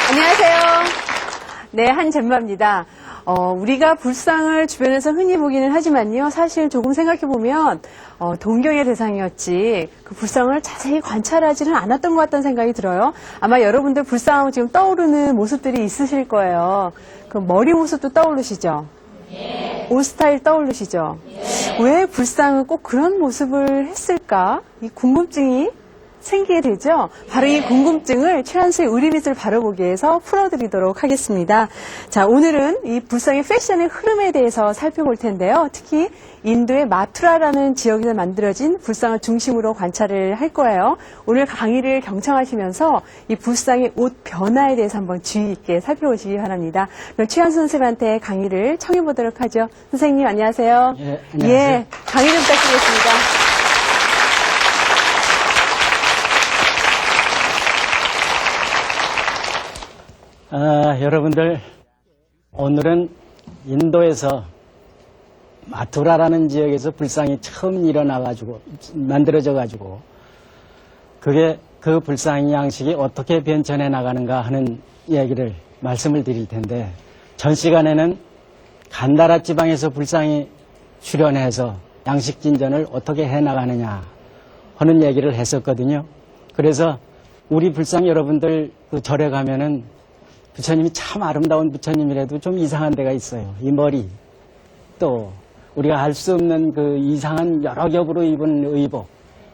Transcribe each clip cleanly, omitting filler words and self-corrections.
안녕하세요. 네, 한잼마입니다. 우리가 불상을 주변에서 흔히 보기는 하지만요. 사실 조금 생각해보면 동경의 대상이었지 그 불상을 자세히 관찰하지는 않았던 것 같다는 생각이 들어요. 아마 여러분들 불상하고 지금 떠오르는 모습들이 있으실 거예요. 그 머리 모습도 떠오르시죠? 예. 옷 스타일 떠오르시죠? 예. 왜 불상은 꼭 그런 모습을 했을까? 이 궁금증이 생기게 되죠. 바로 이 궁금증을 최한수의 우리빛을 바라보기 위해서 풀어드리도록 하겠습니다. 자, 오늘은 이 불상의 패션의 흐름에 대해서 살펴볼 텐데요. 특히 인도의 마투라라는 지역에서 만들어진 불상을 중심으로 관찰을 할 거예요. 오늘 강의를 경청하시면서 이 불상의 옷 변화에 대해서 한번 주의 있게 살펴보시기 바랍니다. 그럼 최한수 선생님한테 강의를 청해보도록 하죠. 선생님 안녕하세요. 예, 안녕하세요. 예, 강의 좀 부탁드리겠습니다. 여러분들, 오늘은 인도에서 마투라라는 지역에서 불상이 처음 만들어져가지고, 그 불상 양식이 어떻게 변천해 나가는가 하는 얘기를 말씀을 드릴 텐데, 전 시간에는 간다라 지방에서 불상이 출현해서 양식 진전을 어떻게 해 나가느냐 하는 얘기를 했었거든요. 그래서 우리 불상 여러분들 그 절에 가면은 부처님이 참 아름다운 부처님이라도 좀 이상한 데가 있어요. 이 머리, 또 우리가 알 수 없는 그 이상한 여러 겹으로 입은 의복,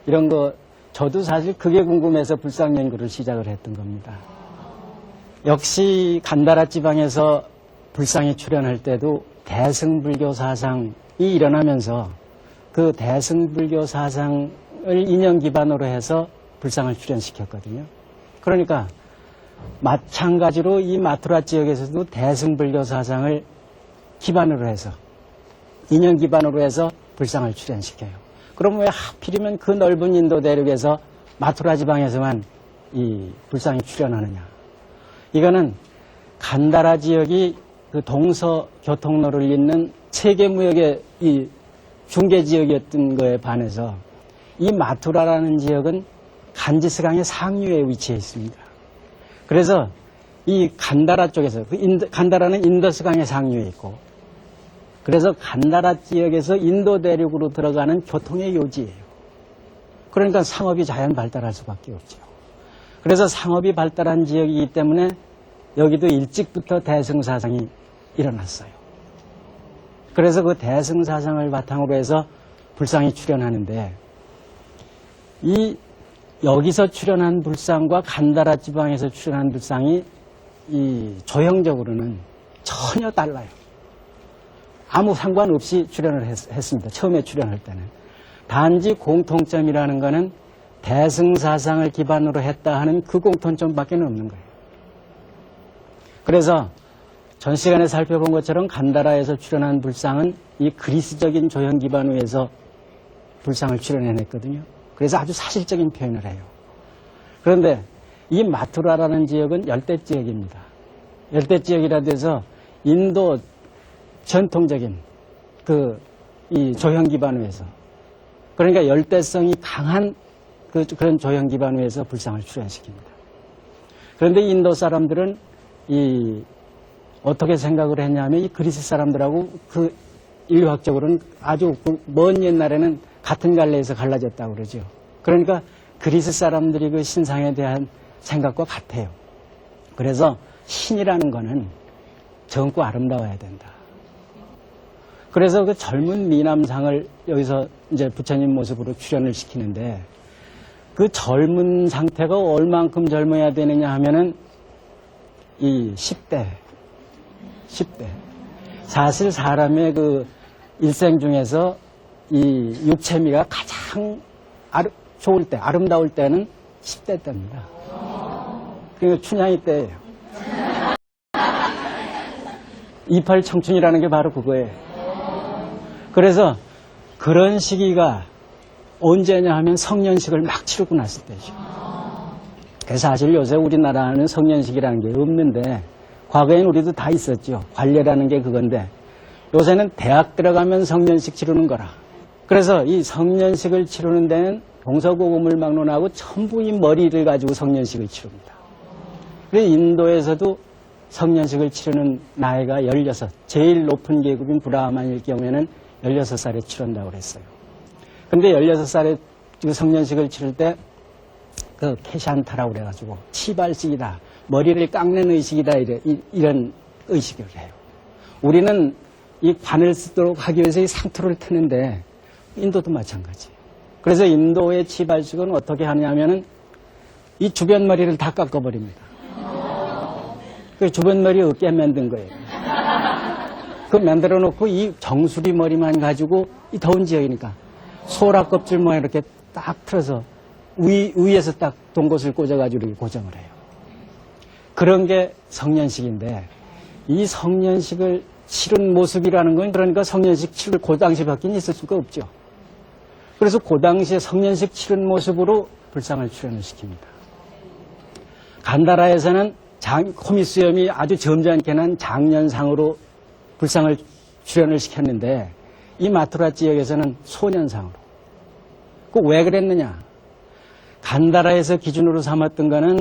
이런 거 저도 사실 그게 궁금해서 불상 연구를 시작을 했던 겁니다. 역시 간다라 지방에서 불상이 출현할 때도 대승불교 사상이 일어나면서 그 대승불교 사상을 인연 기반으로 해서 불상을 출현시켰거든요. 그러니까 마찬가지로 이 마투라 지역에서도 대승불교 사상을 기반으로 해서 인연 기반으로 해서 불상을 출현시켜요. 그럼 왜 하필이면 그 넓은 인도 대륙에서 마투라 지방에서만 이 불상이 출현하느냐? 이거는 간다라 지역이 그 동서 교통로를 잇는 세계 무역의 이 중개 지역이었던 거에 반해서 이 마투라라는 지역은 간지스강의 상류에 위치해 있습니다. 그래서 이 간다라 쪽에서, 간다라는 인더스강의 상류에 있고, 그래서 간다라 지역에서 인도 대륙으로 들어가는 교통의 요지예요. 그러니까 상업이 자연 발달할 수밖에 없죠. 그래서 상업이 발달한 지역이기 때문에 여기도 일찍부터 대승사상이 일어났어요. 그래서 그 대승사상을 바탕으로 해서 불상이 출현하는데, 여기서 출현한 불상과 간다라 지방에서 출현한 불상이 이 조형적으로는 전혀 달라요. 아무 상관없이 출현을 했습니다. 처음에 출현할 때는. 단지 공통점이라는 것은 대승사상을 기반으로 했다 하는 그 공통점밖에 없는 거예요. 그래서 전 시간에 살펴본 것처럼 간다라에서 출현한 불상은 이 그리스적인 조형 기반으로 해서 불상을 출현해냈거든요. 그래서 아주 사실적인 표현을 해요. 그런데 이 마투라라는 지역은 열대지역입니다. 열대지역이라 해서 인도 전통적인 이 조형 기반으로 해서, 그러니까 열대성이 강한 그런 조형 기반으로 해서 불상을 출현시킵니다. 그런데 인도 사람들은 어떻게 생각을 했냐면 이 그리스 사람들하고 인류학적으로는 아주 먼 옛날에는 같은 갈래에서 갈라졌다고 그러죠. 그러니까 그리스 사람들이 그 신상에 대한 생각과 같아요. 그래서 신이라는 거는 젊고 아름다워야 된다. 그래서 그 젊은 미남상을 여기서 이제 부처님 모습으로 출현을 시키는데, 그 젊은 상태가 얼만큼 젊어야 되느냐 하면은 이 10대. 사실 사람의 그 일생 중에서 이 육체미가 가장 좋을 때, 아름다울 때는 10대 때입니다. 그러니까 춘향이 때예요. 28 청춘이라는 게 바로 그거예요. 그래서 그런 시기가 언제냐 하면 성년식을 막 치르고 났을 때죠. 그래서 사실 요새 우리나라는 성년식이라는 게 없는데, 과거에는 우리도 다 있었죠. 관례라는 게 그건데, 요새는 대학 들어가면 성년식 치르는 거라. 그래서 이 성년식을 치르는 데는 동서고금을 막론하고 전부 이 머리를 가지고 성년식을 치릅니다. 그래서 인도에서도 성년식을 치르는 나이가 16, 제일 높은 계급인 브라ಹ만일 경우에는 16살에 치른다고 그랬어요. 근데 16살에 성년식을 치를 때 그 케샨타라고 그래가지고 치발식이다, 머리를 깎는 의식이다, 이런 의식을 해요. 우리는 이 관을 쓰도록 하기 위해서 이 상투를 트는데 인도도 마찬가지예요. 그래서 인도의 치발식은 어떻게 하냐면은 이 주변 머리를 다 깎아버립니다. 그 주변 머리 어깨에 만든 거예요. 그 만들어 놓고 이 정수리 머리만 가지고 이 더운 지역이니까 소라 껍질 모양 이렇게 딱 틀어서 위에서 딱 동것을 꽂아가지고 이렇게 고정을 해요. 그런 게 성년식인데 이 성년식을 치른 모습이라는 건 그러니까 성년식 치를 그 당시밖에 있을 수가 없죠. 그래서 그 당시에 성년식 치른 모습으로 불상을 출현을 시킵니다. 간다라에서는 호미수염이 아주 점잖게 난 장년상으로 불상을 출현을 시켰는데 이 마투라 지역에서는 소년상으로. 그 왜 그랬느냐? 간다라에서 기준으로 삼았던 거는